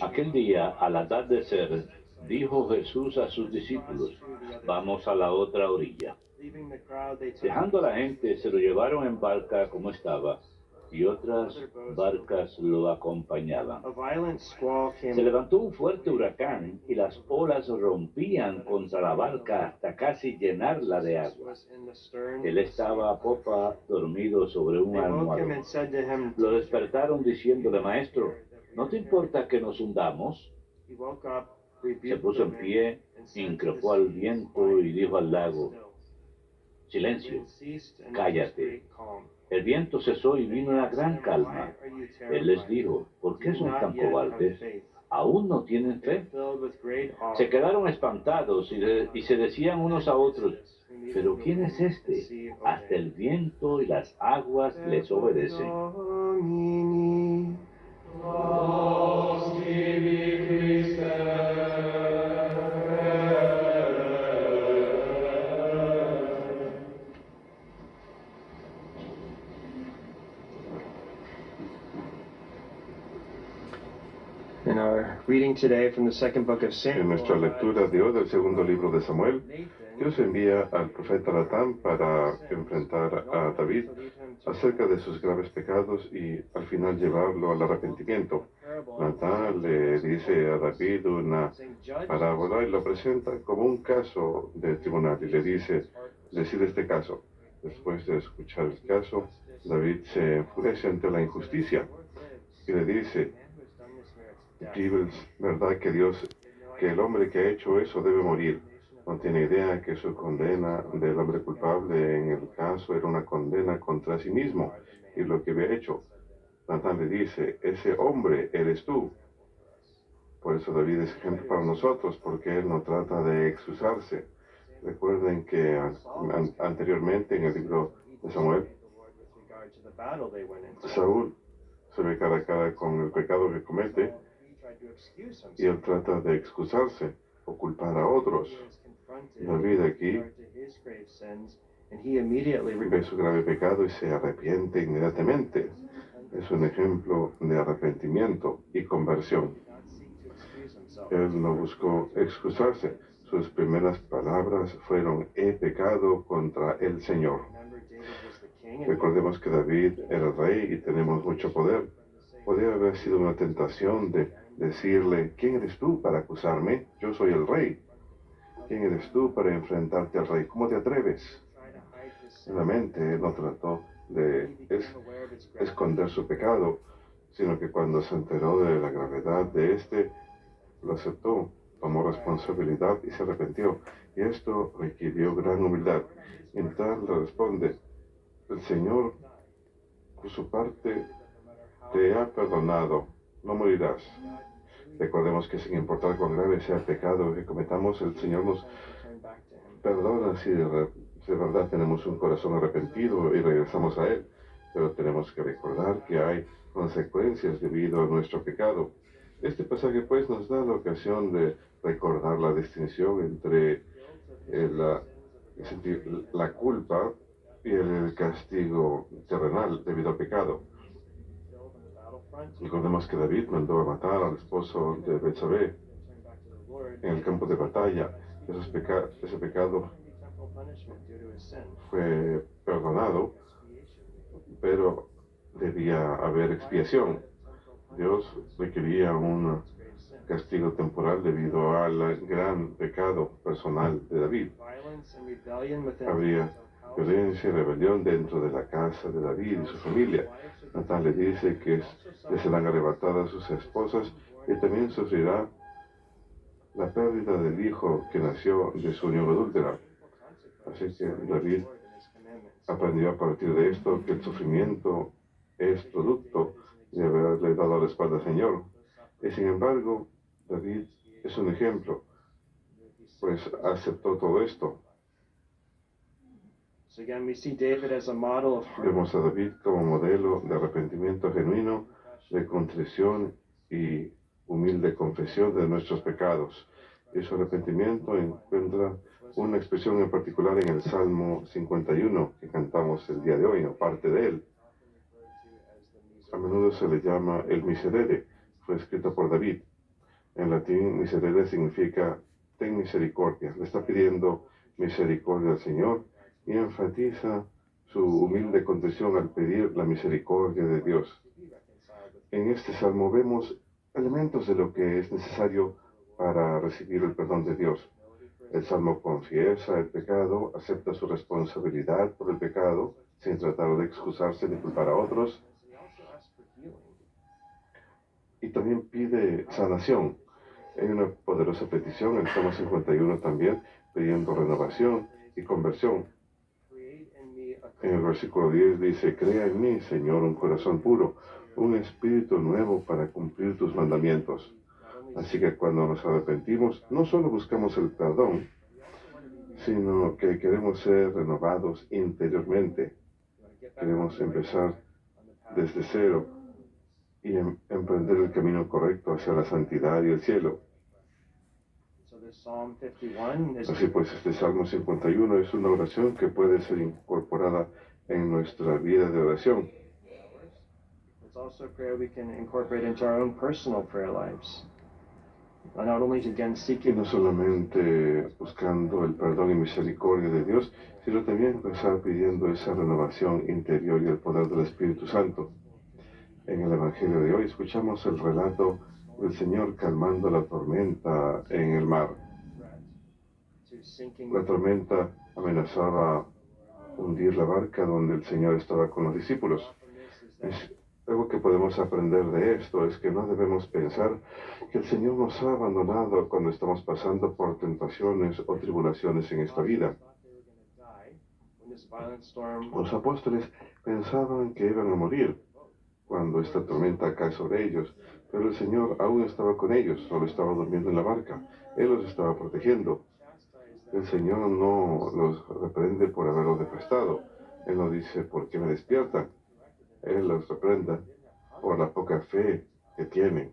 Aquel día, al atardecer, dijo Jesús a sus discípulos, vamos a la otra orilla. Dejando a la gente, se lo llevaron en barca como estaba, y otras barcas lo acompañaban. Se levantó un fuerte huracán y las olas rompían contra la barca hasta casi llenarla de agua. Él estaba a popa, dormido sobre un almohadón. Lo despertaron diciéndole, Maestro, ¿no te importa que nos hundamos? Se puso en pie, increpó al viento y dijo al lago, silencio, cállate. El viento cesó y vino una gran calma. Él les dijo, ¿por qué son tan cobardes? ¿Aún no tienen fe? Se quedaron espantados y se decían unos a otros, ¿pero quién es este? Hasta el viento y las aguas les obedecen. In our reading today from the second book of En nuestra lectura de hoy del segundo libro de Samuel, Dios envía al profeta Natán para enfrentar a David acerca de sus graves pecados y al final llevarlo al arrepentimiento. Natán le dice a David una parábola y lo presenta como un caso de tribunal y le dice, decide este caso. Después de escuchar el caso, David se enfurece ante la injusticia y le dice, ¿es verdad que el hombre que ha hecho eso debe morir? No tiene idea que su condena del hombre culpable en el caso era una condena contra sí mismo y lo que había hecho. Natán le dice, ese hombre eres tú. Por eso David es ejemplo para nosotros, porque él no trata de excusarse. Recuerden que anteriormente en el libro de Samuel, Saúl se ve cara a cara con el pecado que comete y él trata de excusarse o culpar a otros. David aquí ve su grave pecado y se arrepiente inmediatamente. Es un ejemplo de arrepentimiento y conversión. Él no buscó excusarse. Sus primeras palabras fueron, he pecado contra el Señor. Recordemos que David era rey y tenemos mucho poder. Podría haber sido una tentación de decirle, ¿quién eres tú para acusarme? Yo soy el rey. ¿Quién eres tú para enfrentarte al rey? ¿Cómo te atreves? Nuevamente, él no trató de esconder su pecado, sino que cuando se enteró de la gravedad de este, lo aceptó, tomó responsabilidad y se arrepintió. Y esto requirió gran humildad. Y Natán le responde, el Señor, por su parte, te ha perdonado, no morirás. Recordemos que sin importar cuán grave sea el pecado que cometamos, el Señor nos perdona si de verdad tenemos un corazón arrepentido y regresamos a Él. Pero tenemos que recordar que hay consecuencias debido a nuestro pecado. Este pasaje pues nos da la ocasión de recordar la distinción entre la culpa y el castigo terrenal debido al pecado. Recordemos que David mandó a matar al esposo de Betsabé en el campo de batalla. Ese pecado fue perdonado, pero debía haber expiación. Dios requería un castigo temporal debido al gran pecado personal de David. Habría violencia y rebelión dentro de la casa de David y su familia. Natán le dice que le serán arrebatadas sus esposas y también sufrirá la pérdida del hijo que nació de su unión adúltera. Así que David aprendió a partir de esto que el sufrimiento es producto de haberle dado la espalda al Señor. Y sin embargo, David es un ejemplo, pues aceptó todo esto. Vemos a David como modelo de arrepentimiento genuino, de contrición y humilde confesión de nuestros pecados. Y su arrepentimiento encuentra una expresión en particular en el Salmo 51 que cantamos el día de hoy, o parte de él. A menudo se le llama el miserere. fue escrito por David. En latín, miserere significa ten misericordia. Le está pidiendo misericordia al Señor y enfatiza su humilde condición al pedir la misericordia de Dios. En este salmo vemos elementos de lo que es necesario para recibir el perdón de Dios. El salmo confiesa el pecado, acepta su responsabilidad por el pecado, sin tratar de excusarse ni culpar a otros. Y también pide sanación. Hay una poderosa petición en el Salmo 51 también, pidiendo renovación y conversión. En el versículo 10 dice, crea en mí, Señor, un corazón puro, un espíritu nuevo para cumplir tus mandamientos. Así que cuando nos arrepentimos, no solo buscamos el perdón, sino que queremos ser renovados interiormente. Queremos empezar desde cero y emprender el camino correcto hacia la santidad y el cielo. Así pues, este Salmo 51 es una oración que puede ser incorporada en nuestra vida de oración. It's also a prayer we can incorporate into our own personal prayer lives. Not only again Y seeking no solamente buscando el perdón y misericordia de Dios, sino también empezar pidiendo esa renovación interior y el poder del Espíritu Santo. En el Evangelio de hoy escuchamos el relato del Señor calmando la tormenta en el mar. La tormenta amenazaba hundir la barca donde el Señor estaba con los discípulos. Algo que podemos aprender de esto es que no debemos pensar que el Señor nos ha abandonado cuando estamos pasando por tentaciones o tribulaciones en esta vida. Los apóstoles pensaban que iban a morir cuando esta tormenta cae sobre ellos, pero el Señor aún estaba con ellos, solo estaba durmiendo en la barca. Él los estaba protegiendo. El Señor no los reprende por haberlo desprestado. Él no dice, ¿por qué me despiertan? Él los reprenda por la poca fe que tienen.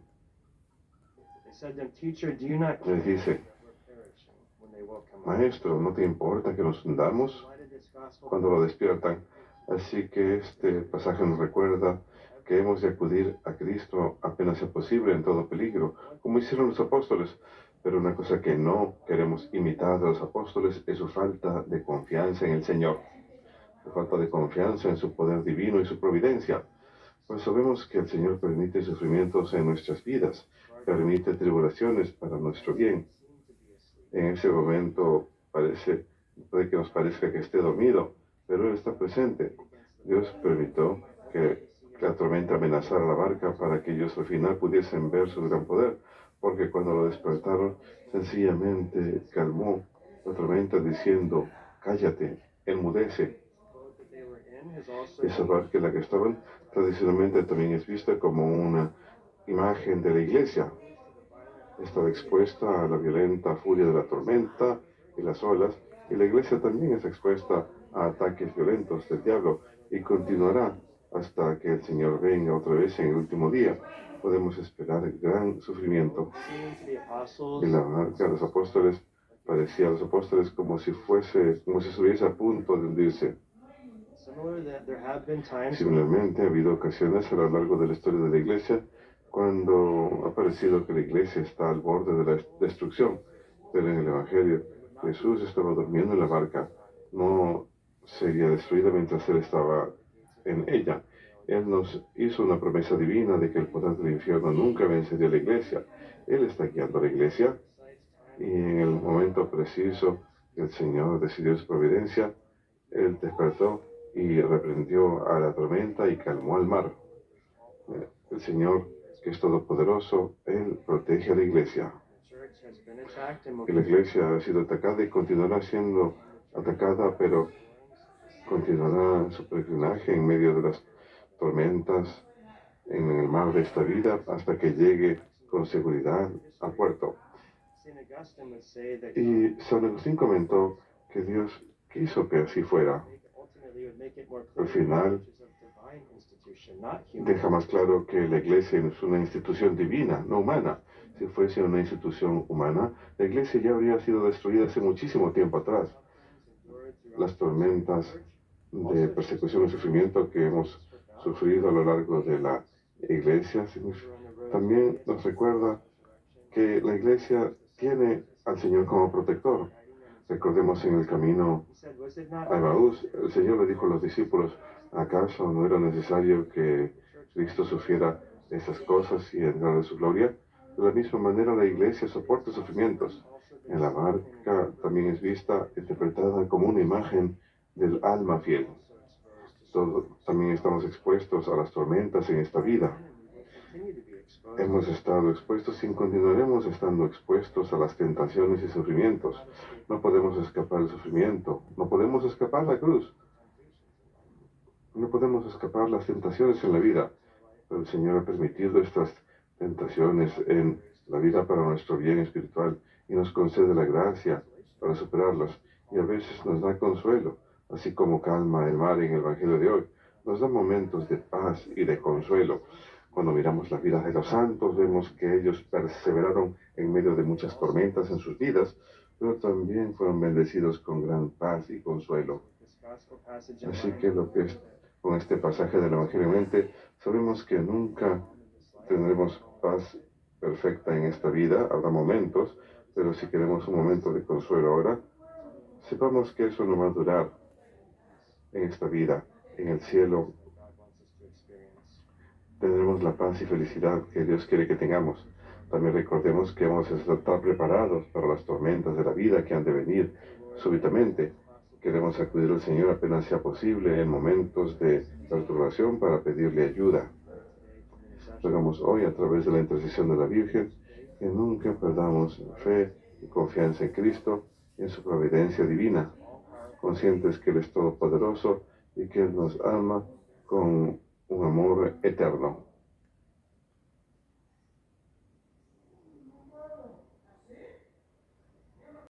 Les dice, Maestro, ¿no te importa que nos hundamos? Cuando lo despiertan. Así que este pasaje nos recuerda que hemos de acudir a Cristo apenas sea posible en todo peligro, como hicieron los apóstoles. Pero una cosa que no queremos imitar de los apóstoles es su falta de confianza en el Señor, su falta de confianza en su poder divino y su providencia. Pues sabemos que el Señor permite sufrimientos en nuestras vidas, permite tribulaciones para nuestro bien. En ese momento puede que nos parezca que esté dormido, pero Él está presente. Dios permitió que la tormenta amenazara la barca para que ellos al final pudiesen ver su gran poder, porque cuando lo despertaron, sencillamente calmó la tormenta diciendo, cállate, enmudece. Esa barca en la que estaban tradicionalmente también es vista como una imagen de la iglesia. Estaba expuesta a la violenta furia de la tormenta y las olas, y la iglesia también es expuesta a ataques violentos del diablo y continuará hasta que el Señor venga otra vez en el último día. Podemos esperar gran sufrimiento. Y la barca de los apóstoles parecía a los apóstoles como si estuviese a punto de hundirse. Similarmente, ha habido ocasiones a lo largo de la historia de la iglesia cuando ha parecido que la iglesia está al borde de la destrucción, pero en el Evangelio Jesús estaba durmiendo en la barca, no sería destruida mientras Él estaba en ella. Él nos hizo una promesa divina de que el poder del infierno nunca vencería a la iglesia. Él está guiando a la iglesia y en el momento preciso que el Señor decidió su providencia, Él despertó y reprendió a la tormenta y calmó al mar. El Señor, que es todopoderoso, Él protege a la iglesia. Y la iglesia ha sido atacada y continuará siendo atacada, pero continuará su peregrinaje en medio de las tormentas en el mar de esta vida hasta que llegue con seguridad al puerto. Y San Agustín comentó que Dios quiso que así fuera. Al final, deja más claro que la iglesia es una institución divina, no humana. Si fuese una institución humana, la iglesia ya habría sido destruida hace muchísimo tiempo atrás. Las tormentas de persecución y sufrimiento que hemos sufrido a lo largo de la iglesia También nos recuerda que la iglesia tiene al Señor como protector. Recordemos en el camino a Emaús, el Señor le dijo a los discípulos, ¿acaso no era necesario que Cristo sufriera esas cosas y entrara en su gloria? De la misma manera la iglesia soporta sufrimientos. En la barca también es vista, interpretada como una imagen del alma fiel. También estamos expuestos a las tormentas en esta vida. Hemos estado expuestos y continuaremos estando expuestos a las tentaciones y sufrimientos. No podemos escapar del sufrimiento, no podemos escapar la cruz, no podemos escapar las tentaciones en la vida. Pero el Señor ha permitido estas tentaciones en la vida para nuestro bien espiritual y nos concede la gracia para superarlas. Y a veces nos da consuelo, así como calma el mar en el Evangelio de hoy. Nos da momentos de paz y de consuelo. Cuando miramos la vida de los santos, vemos que ellos perseveraron en medio de muchas tormentas en sus vidas, pero también fueron bendecidos con gran paz y consuelo. Así que con este pasaje del Evangelio en mente, sabemos que nunca tendremos paz perfecta en esta vida, habrá momentos, pero si queremos un momento de consuelo ahora, sepamos que eso no va a durar en esta vida. En el cielo tendremos la paz y felicidad que Dios quiere que tengamos. También recordemos que vamos a estar preparados para las tormentas de la vida que han de venir súbitamente. Queremos acudir al Señor apenas sea posible en momentos de perturbación para pedirle ayuda. Rogamos hoy a través de la intercesión de la Virgen que nunca perdamos fe y confianza en Cristo y en su providencia divina, conscientes que Él es todopoderoso y que Él nos ama con un amor eterno.